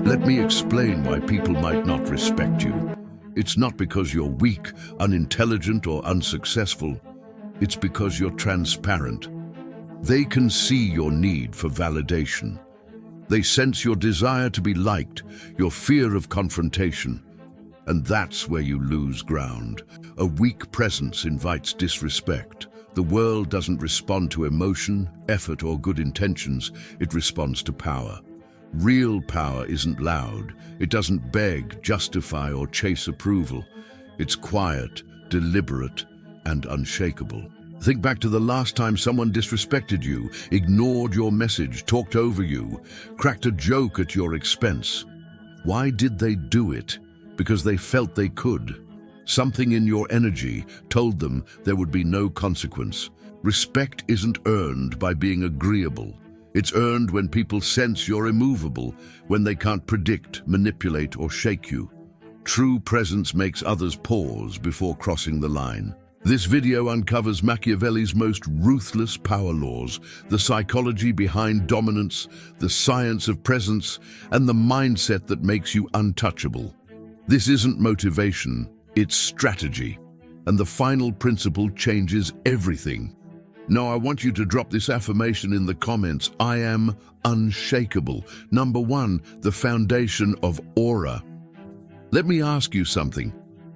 Let me explain why people might not respect you. It's not because you're weak, unintelligent, or unsuccessful. It's because you're transparent. They can see your need for validation. They sense your desire to be liked, your fear of confrontation. And that's where you lose ground. A weak presence invites disrespect. The world doesn't respond to emotion, effort, or good intentions. It responds to power. Real power isn't loud. It doesn't beg, justify, or chase approval. It's quiet, deliberate, and unshakable. Think back to the last time someone disrespected you, ignored your message, talked over you, cracked a joke at your expense. Why did they do it? Because they felt they could. Something in your energy told them there would be no consequence. Respect isn't earned by being agreeable. It's earned when people sense you're immovable, when they can't predict, manipulate, or shake you. True presence makes others pause before crossing the line. This video uncovers Machiavelli's most ruthless power laws, the psychology behind dominance, the science of presence, and the mindset that makes you untouchable. This isn't motivation, it's strategy. And the final principle changes everything. Now I want you to drop this affirmation in the comments. I am unshakable. Number 1, the foundation of aura. Let me ask you something.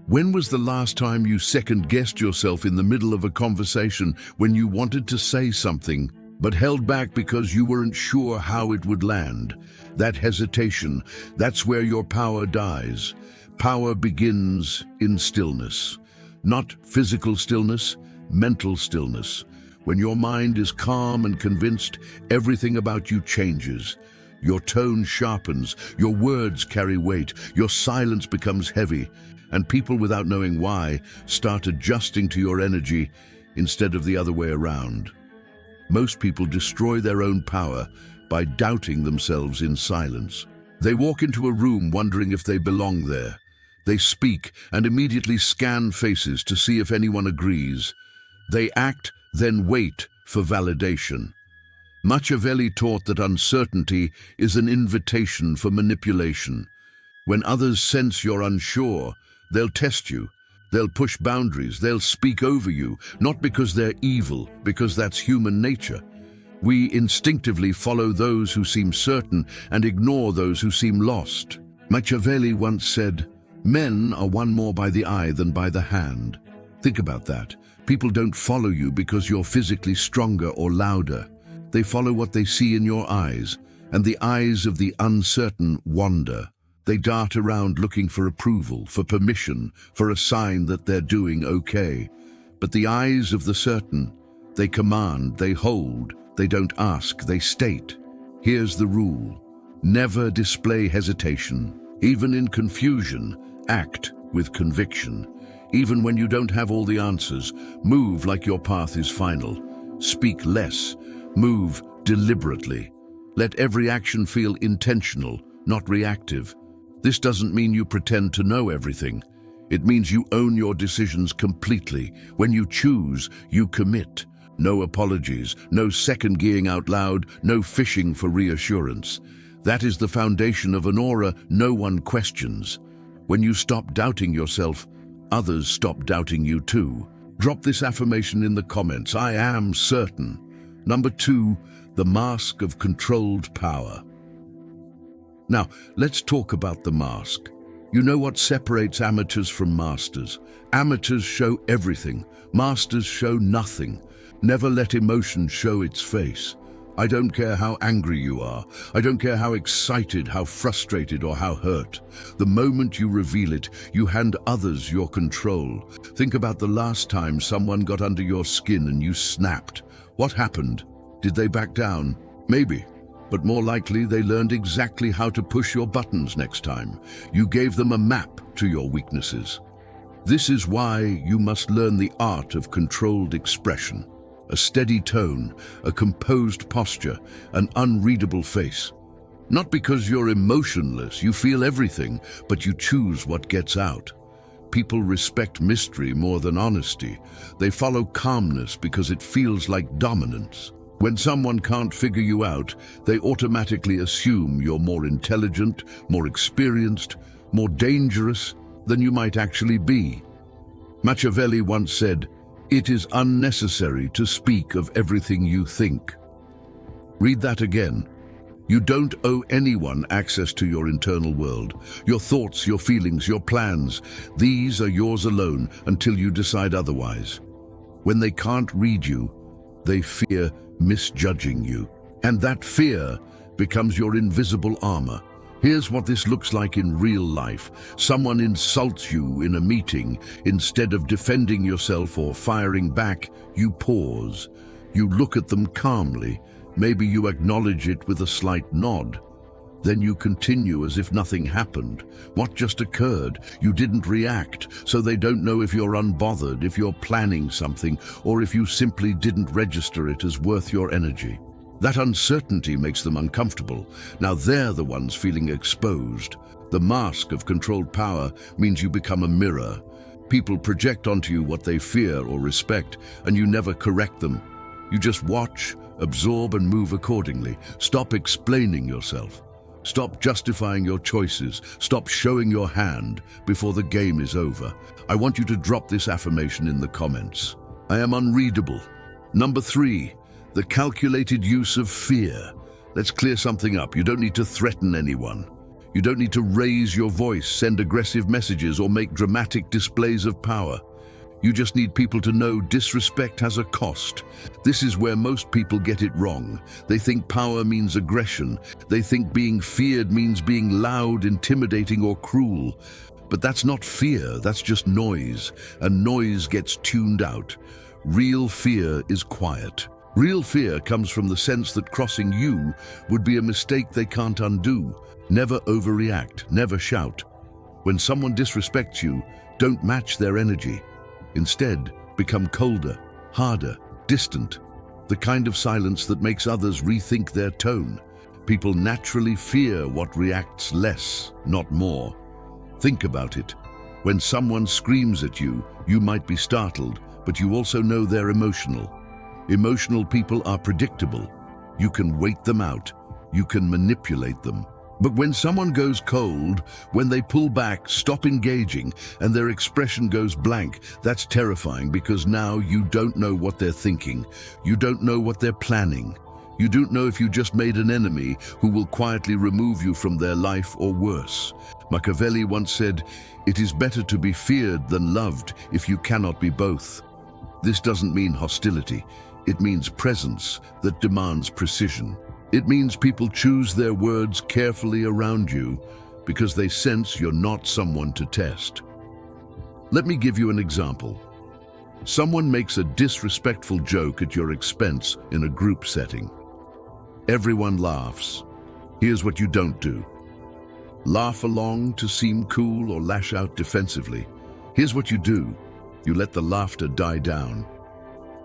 When was the last time you second-guessed yourself in the middle of a conversation when you wanted to say something, but held back because you weren't sure how it would land? That hesitation, that's where your power dies. Power begins in stillness. Not physical stillness, mental stillness. When your mind is calm and convinced, everything about you changes. Your tone sharpens, your words carry weight, your silence becomes heavy, and people, without knowing why, start adjusting to your energy instead of the other way around. Most people destroy their own power by doubting themselves in silence. They walk into a room wondering if they belong there. They speak and immediately scan faces to see if anyone agrees. They act, then wait for validation. Machiavelli taught that uncertainty is an invitation for manipulation. When others sense you're unsure, they'll test you. They'll push boundaries. They'll speak over you, not because they're evil, because that's human nature. We instinctively follow those who seem certain and ignore those who seem lost. Machiavelli once said, "Men are won more by the eye than by the hand." Think about that. People don't follow you because you're physically stronger or louder. They follow what they see in your eyes, and the eyes of the uncertain wander. They dart around looking for approval, for permission, for a sign that they're doing okay. But the eyes of the certain, they command, they hold, they don't ask, they state. Here's the rule. Never display hesitation. Even in confusion, act with conviction. Even when you don't have all the answers, move like your path is final. Speak less. Move deliberately. Let every action feel intentional, not reactive. This doesn't mean you pretend to know everything. It means you own your decisions completely. When you choose, you commit. No apologies, no second-guessing out loud, no fishing for reassurance. That is the foundation of an aura no one questions. When you stop doubting yourself, others stop doubting you too. Drop this affirmation in the comments. I am certain. Number 2, the mask of controlled power. Now, let's talk about the mask. You know what separates amateurs from masters? Amateurs show everything. Masters show nothing. Never let emotion show its face. I don't care how angry you are. I don't care how excited, how frustrated, or how hurt. The moment you reveal it, you hand others your control. Think about the last time someone got under your skin and you snapped. What happened? Did they back down? Maybe. But more likely, they learned exactly how to push your buttons next time. You gave them a map to your weaknesses. This is why you must learn the art of controlled expression. A steady tone, a composed posture, an unreadable face. Not because you're emotionless, you feel everything, but you choose what gets out. People respect mystery more than honesty. They follow calmness because it feels like dominance. When someone can't figure you out, they automatically assume you're more intelligent, more experienced, more dangerous than you might actually be. Machiavelli once said, "It is unnecessary to speak of everything you think." Read that again. You don't owe anyone access to your internal world. Your thoughts, your feelings, your plans, these are yours alone until you decide otherwise. When they can't read you, they fear misjudging you. And that fear becomes your invisible armor. Here's what this looks like in real life. Someone insults you in a meeting. Instead of defending yourself or firing back, you pause. You look at them calmly. Maybe you acknowledge it with a slight nod. Then you continue as if nothing happened. What just occurred? You didn't react, so they don't know if you're unbothered, if you're planning something, or if you simply didn't register it as worth your energy. That uncertainty makes them uncomfortable. Now they're the ones feeling exposed. The mask of controlled power means you become a mirror. People project onto you what they fear or respect, and you never correct them. You just watch, absorb, and move accordingly. Stop explaining yourself. Stop justifying your choices. Stop showing your hand before the game is over. I want you to drop this affirmation in the comments. I am unreadable. Number 3, the calculated use of fear. Let's clear something up. You don't need to threaten anyone. You don't need to raise your voice, send aggressive messages, or make dramatic displays of power. You just need people to know disrespect has a cost. This is where most people get it wrong. They think power means aggression. They think being feared means being loud, intimidating, or cruel. But that's not fear, that's just noise. And noise gets tuned out. Real fear is quiet. Real fear comes from the sense that crossing you would be a mistake they can't undo. Never overreact, never shout. When someone disrespects you, don't match their energy. Instead, become colder, harder, distant, the kind of silence that makes others rethink their tone. People naturally fear what reacts less, not more. Think about it. When someone screams at you, you might be startled, but you also know they're emotional. Emotional people are predictable. You can wait them out. You can manipulate them. But when someone goes cold, when they pull back, stop engaging, and their expression goes blank, that's terrifying because now you don't know what they're thinking. You don't know what they're planning. You don't know if you just made an enemy who will quietly remove you from their life or worse. Machiavelli once said, "It is better to be feared than loved if you cannot be both." This doesn't mean hostility. It means presence that demands precision. It means people choose their words carefully around you because they sense you're not someone to test. Let me give you an example. Someone makes a disrespectful joke at your expense in a group setting. Everyone laughs. Here's what you don't do. Laugh along to seem cool or lash out defensively. Here's what you do. You let the laughter die down.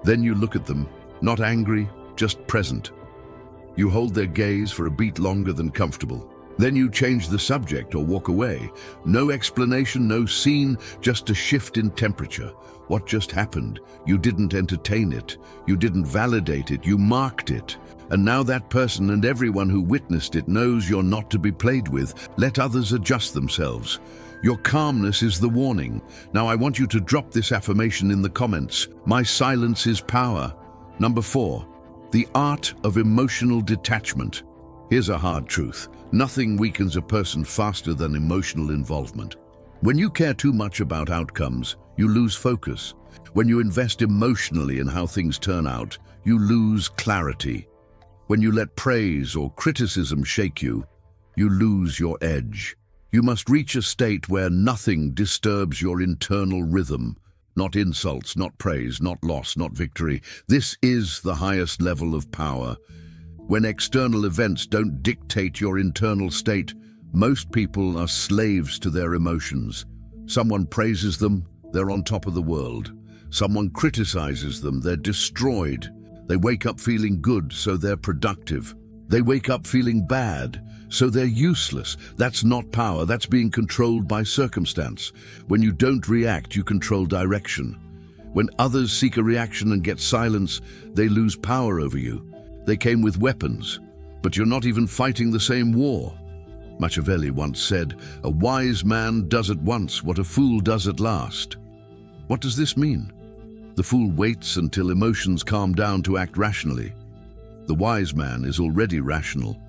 Then you look at them, not angry, just present. You hold their gaze for a beat longer than comfortable. Then you change the subject or walk away. No explanation, no scene, just a shift in temperature. What just happened? You didn't entertain it. You didn't validate it. You marked it. And now that person and everyone who witnessed it knows you're not to be played with. Let others adjust themselves. Your calmness is the warning. Now I want you to drop this affirmation in the comments. My silence is power. Number 4. The art of emotional detachment. Here's a hard truth. Nothing weakens a person faster than emotional involvement. When you care too much about outcomes, you lose focus. When you invest emotionally in how things turn out, you lose clarity. When you let praise or criticism shake you, you lose your edge. You must reach a state where nothing disturbs your internal rhythm. Not insults, not praise, not loss, not victory. This is the highest level of power. When external events don't dictate your internal state, most people are slaves to their emotions. Someone praises them, they're on top of the world. Someone criticizes them, they're destroyed. They wake up feeling good, so they're productive. They wake up feeling bad, so they're useless. That's not power, that's being controlled by circumstance. When you don't react, you control direction. When others seek a reaction and get silence, they lose power over you. They came with weapons, but you're not even fighting the same war. Machiavelli once said, "A wise man does at once what a fool does at last." What does this mean? The fool waits until emotions calm down to act rationally. The wise man is already rational.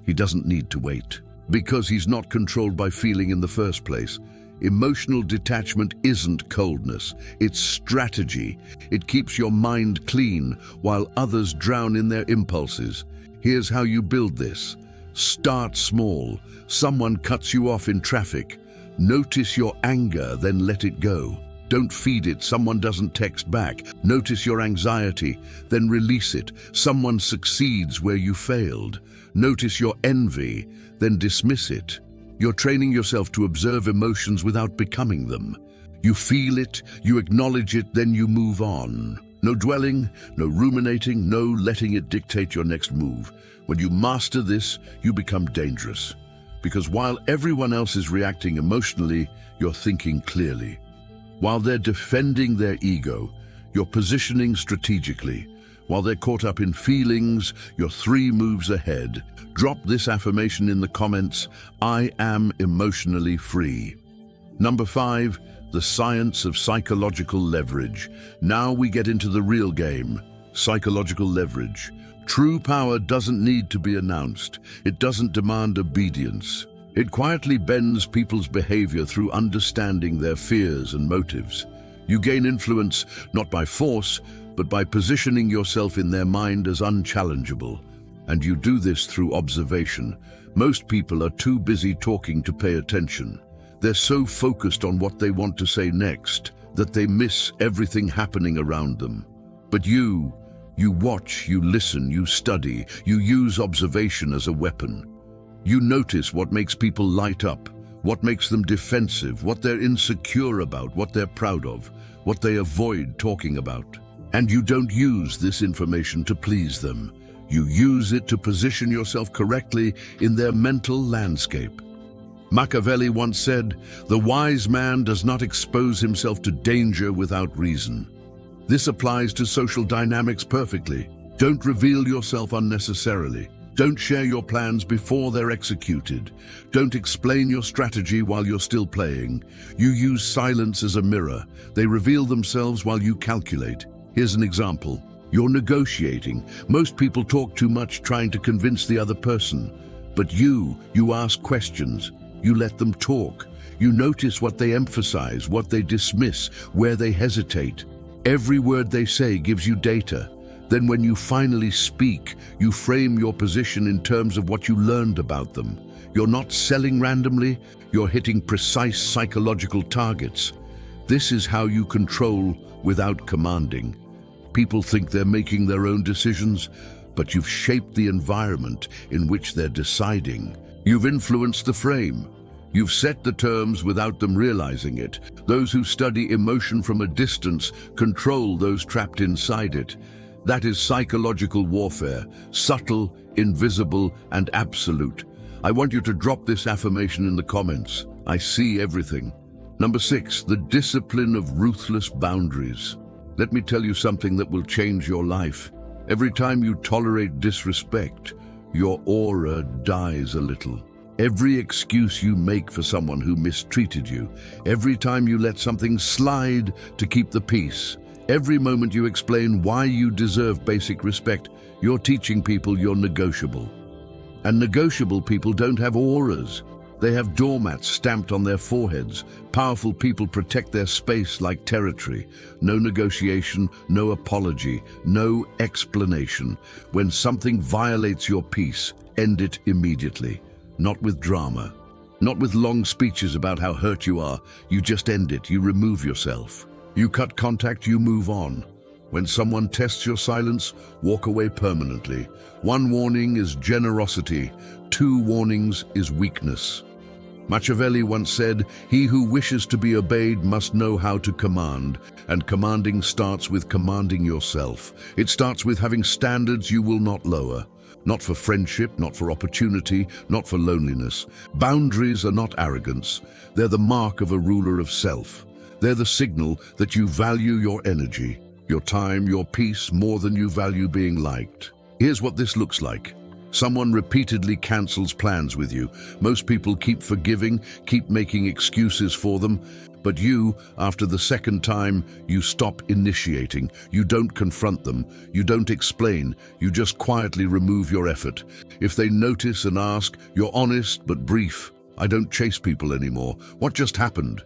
He doesn't need to wait, because he's not controlled by feeling in the first place. Emotional detachment isn't coldness, it's strategy. It keeps your mind clean while others drown in their impulses. Here's how you build this. Start small. Someone cuts you off in traffic. Notice your anger, then let it go. Don't feed it. Someone doesn't text back. Notice your anxiety, then release it. Someone succeeds where you failed. Notice your envy, then dismiss it. You're training yourself to observe emotions without becoming them. You feel it, you acknowledge it, then you move on. No dwelling, no ruminating, no letting it dictate your next move. When you master this, you become dangerous. Because while everyone else is reacting emotionally, you're thinking clearly. While they're defending their ego, you're positioning strategically. While they're caught up in feelings, you're 3 moves ahead. Drop this affirmation in the comments: I am emotionally free. Number 5, the science of psychological leverage. Now we get into the real game, psychological leverage. True power doesn't need to be announced. It doesn't demand obedience. It quietly bends people's behavior through understanding their fears and motives. You gain influence not by force, but by positioning yourself in their mind as unchallengeable. And you do this through observation. Most people are too busy talking to pay attention. They're so focused on what they want to say next that they miss everything happening around them. But you watch, you listen, you study, you use observation as a weapon. You notice what makes people light up, what makes them defensive, what they're insecure about, what they're proud of, what they avoid talking about. And you don't use this information to please them. You use it to position yourself correctly in their mental landscape. Machiavelli once said, "The wise man does not expose himself to danger without reason." This applies to social dynamics perfectly. Don't reveal yourself unnecessarily. Don't share your plans before they're executed. Don't explain your strategy while you're still playing. You use silence as a mirror. They reveal themselves while you calculate. Here's an example. You're negotiating. Most people talk too much trying to convince the other person. But you ask questions. You let them talk. You notice what they emphasize, what they dismiss, where they hesitate. Every word they say gives you data. Then when you finally speak, you frame your position in terms of what you learned about them. You're not selling randomly, you're hitting precise psychological targets. This is how you control without commanding. People think they're making their own decisions, but you've shaped the environment in which they're deciding. You've influenced the frame. You've set the terms without them realizing it. Those who study emotion from a distance control those trapped inside it. That is psychological warfare, subtle, invisible, and absolute. I want you to drop this affirmation in the comments. I see everything. Number 6, the discipline of ruthless boundaries. Let me tell you something that will change your life. Every time you tolerate disrespect, your aura dies a little. Every excuse you make for someone who mistreated you, every time you let something slide to keep the peace, every moment you explain why you deserve basic respect, you're teaching people you're negotiable. And negotiable people don't have auras. They have doormats stamped on their foreheads. Powerful people protect their space like territory. No negotiation, no apology, no explanation. When something violates your peace, end it immediately. Not with drama, not with long speeches about how hurt you are. You just end it, you remove yourself. You cut contact, you move on. When someone tests your silence, walk away permanently. 1 warning is generosity, 2 warnings is weakness. Machiavelli once said, "He who wishes to be obeyed must know how to command, and commanding starts with commanding yourself. It starts with having standards you will not lower. Not for friendship, not for opportunity, not for loneliness. Boundaries are not arrogance. They're the mark of a ruler of self. They're the signal that you value your energy, your time, your peace more than you value being liked. Here's what this looks like. Someone repeatedly cancels plans with you. Most people keep forgiving, keep making excuses for them. But you, after the second time, you stop initiating. You don't confront them. You don't explain. You just quietly remove your effort. If they notice and ask, you're honest but brief. I don't chase people anymore. What just happened?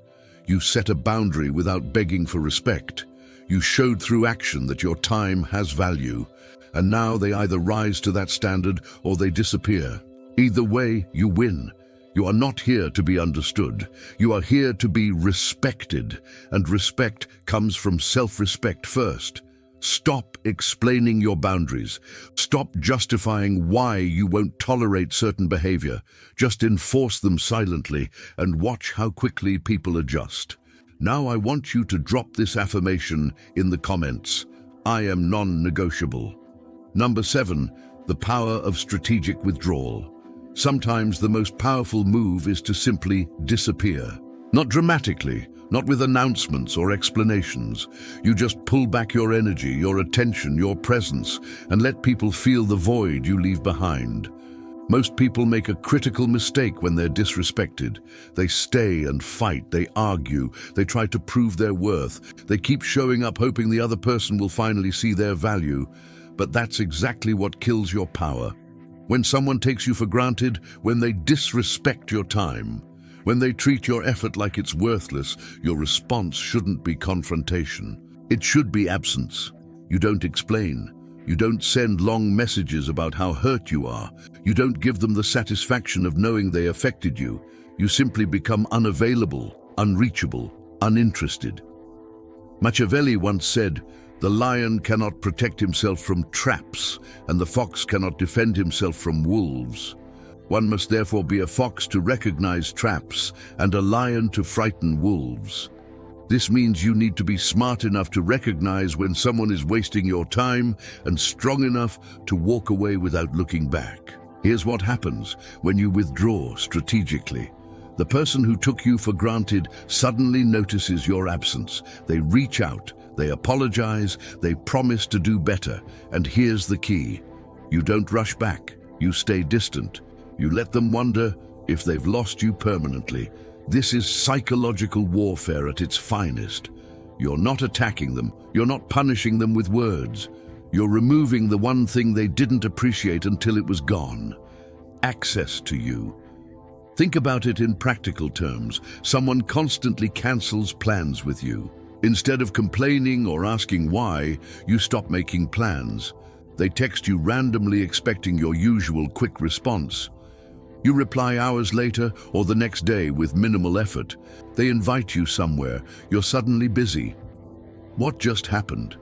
You set a boundary without begging for respect. You showed through action that your time has value. And now they either rise to that standard or they disappear. Either way, you win. You are not here to be understood. You are here to be respected. And respect comes from self-respect first. Stop explaining your boundaries. Stop justifying why you won't tolerate certain behavior. Just enforce them silently and watch how quickly people adjust. Now I want you to drop this affirmation in the comments. I am non-negotiable. Number 7, the power of strategic withdrawal. Sometimes the most powerful move is to simply disappear. Not dramatically, not with announcements or explanations. You just pull back your energy, your attention, your presence, and let people feel the void you leave behind. Most people make a critical mistake when they're disrespected. They stay and fight, they argue, they try to prove their worth. They keep showing up hoping the other person will finally see their value. But that's exactly what kills your power. When someone takes you for granted, when they disrespect your time, when they treat your effort like it's worthless, your response shouldn't be confrontation. It should be absence. You don't explain. You don't send long messages about how hurt you are. You don't give them the satisfaction of knowing they affected you. You simply become unavailable, unreachable, uninterested. Machiavelli once said, "The lion cannot protect himself from traps, and the fox cannot defend himself from wolves. One must therefore be a fox to recognize traps and a lion to frighten wolves." This means you need to be smart enough to recognize when someone is wasting your time and strong enough to walk away without looking back. Here's what happens when you withdraw strategically. The person who took you for granted suddenly notices your absence. They reach out, they apologize, they promise to do better. And here's the key. You don't rush back. You stay distant. You let them wonder if they've lost you permanently. This is psychological warfare at its finest. You're not attacking them. You're not punishing them with words. You're removing the one thing they didn't appreciate until it was gone. Access to you. Think about it in practical terms. Someone constantly cancels plans with you. Instead of complaining or asking why, you stop making plans. They text you randomly expecting your usual quick response. You reply hours later or the next day with minimal effort. They invite you somewhere. You're suddenly busy. What just happened?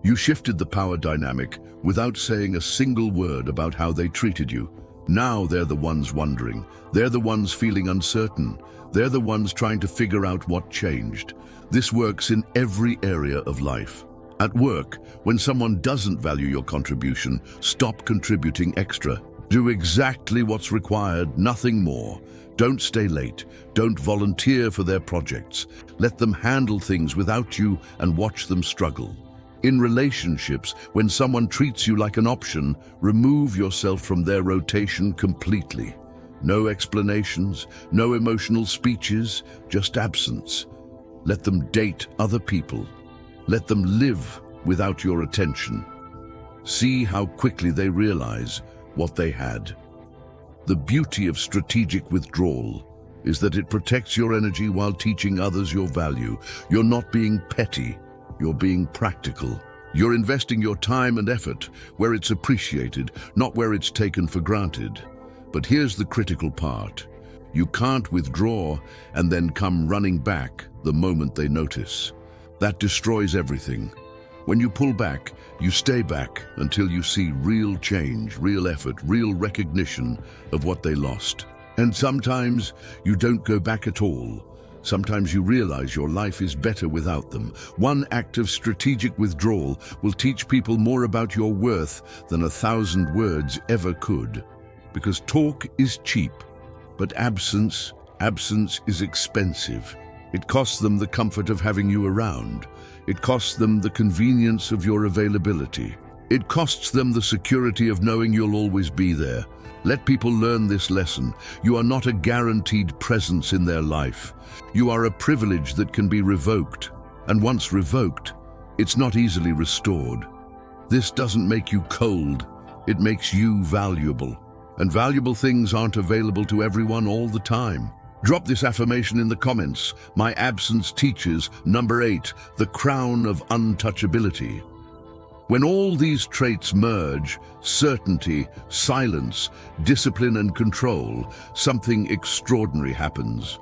You shifted the power dynamic without saying a single word about how they treated you. Now they're the ones wondering. They're the ones feeling uncertain. They're the ones trying to figure out what changed. This works in every area of life. At work, when someone doesn't value your contribution, stop contributing extra. Do exactly what's required, nothing more. Don't stay late. Don't volunteer for their projects. Let them handle things without you and watch them struggle. In relationships, when someone treats you like an option, remove yourself from their rotation completely. No explanations, no emotional speeches, just absence. Let them date other people. Let them live without your attention. See how quickly they realize what they had. The beauty of strategic withdrawal is that it protects your energy while teaching others your value. You're not being petty, you're being practical. You're investing your time and effort where it's appreciated, not where it's taken for granted. But here's the critical part. You can't withdraw and then come running back the moment they notice. That destroys everything. When you pull back, you stay back until you see real change, real effort, real recognition of what they lost. And sometimes you don't go back at all. Sometimes you realize your life is better without them. One act of strategic withdrawal will teach people more about your worth than 1,000 words ever could. Because talk is cheap, but absence is expensive. It costs them the comfort of having you around. It costs them the convenience of your availability. It costs them the security of knowing you'll always be there. Let people learn this lesson. You are not a guaranteed presence in their life. You are a privilege that can be revoked. And once revoked, it's not easily restored. This doesn't make you cold. It makes you valuable. And valuable things aren't available to everyone all the time. Drop this affirmation in the comments. My absence teaches. Number 8, the crown of untouchability. When all these traits merge, certainty, silence, discipline and control, something extraordinary happens.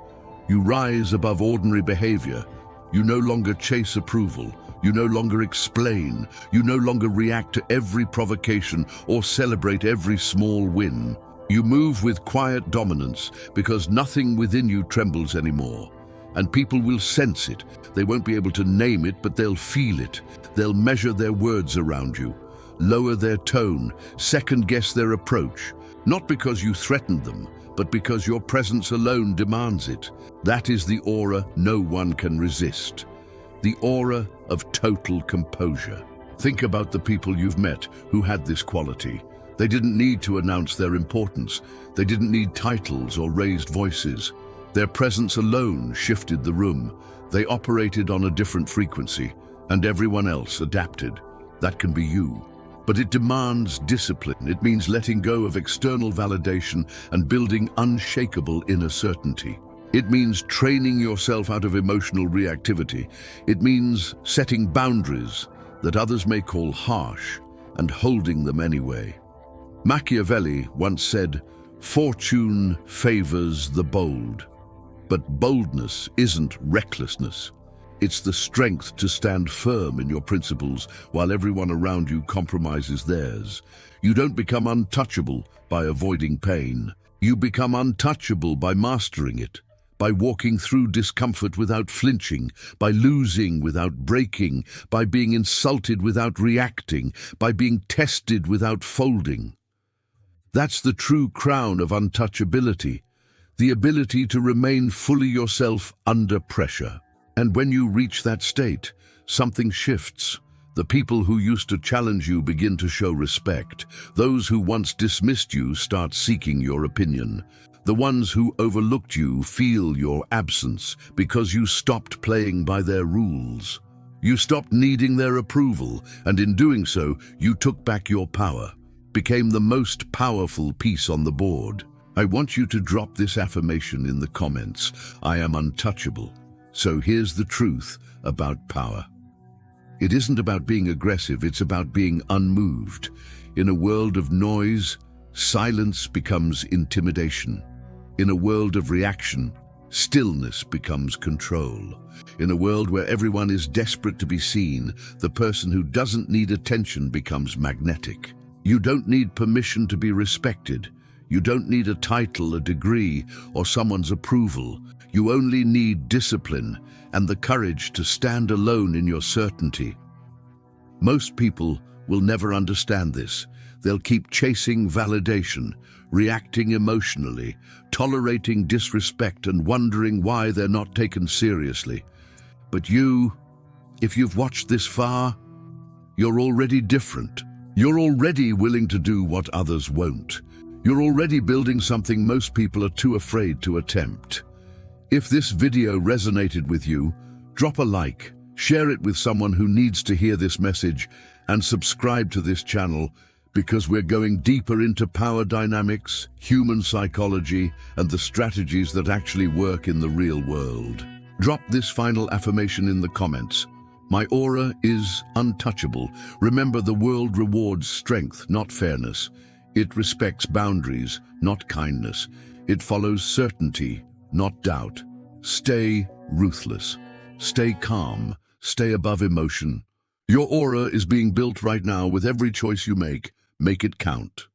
You rise above ordinary behavior. You no longer chase approval. You no longer explain. You no longer react to every provocation or celebrate every small win. You move with quiet dominance because nothing within you trembles anymore. And people will sense it. They won't be able to name it, but they'll feel it. They'll measure their words around you, lower their tone, second-guess their approach, not because you threatened them, but because your presence alone demands it. That is the aura no one can resist. The aura of total composure. Think about the people you've met who had this quality. They didn't need to announce their importance. They didn't need titles or raised voices. Their presence alone shifted the room. They operated on a different frequency, and everyone else adapted. That can be you. But it demands discipline. It means letting go of external validation and building unshakable inner certainty. It means training yourself out of emotional reactivity. It means setting boundaries that others may call harsh and holding them anyway. Machiavelli once said, "Fortune favors the bold." But boldness isn't recklessness. It's the strength to stand firm in your principles while everyone around you compromises theirs. You don't become untouchable by avoiding pain. You become untouchable by mastering it, by walking through discomfort without flinching, by losing without breaking, by being insulted without reacting, by being tested without folding. That's the true crown of untouchability. The ability to remain fully yourself under pressure. And when you reach that state, something shifts. The people who used to challenge you begin to show respect. Those who once dismissed you start seeking your opinion. The ones who overlooked you feel your absence because you stopped playing by their rules. You stopped needing their approval, and in doing so, you took back your power, became the most powerful piece on the board. I want you to drop this affirmation in the comments. I am untouchable. So here's the truth about power. It isn't about being aggressive, it's about being unmoved. In a world of noise, silence becomes intimidation. In a world of reaction, stillness becomes control. In a world where everyone is desperate to be seen, the person who doesn't need attention becomes magnetic. You don't need permission to be respected. You don't need a title, a degree, or someone's approval. You only need discipline and the courage to stand alone in your certainty. Most people will never understand this. They'll keep chasing validation, reacting emotionally, tolerating disrespect and wondering why they're not taken seriously. But you, if you've watched this far, you're already different. You're already willing to do what others won't. You're already building something most people are too afraid to attempt. If this video resonated with you, drop a like, share it with someone who needs to hear this message, and subscribe to this channel because we're going deeper into power dynamics, human psychology, and the strategies that actually work in the real world. Drop this final affirmation in the comments. My aura is untouchable. Remember, the world rewards strength, not fairness. It respects boundaries, not kindness. It follows certainty, not doubt. Stay ruthless. Stay calm. Stay above emotion. Your aura is being built right now with every choice you make. Make it count.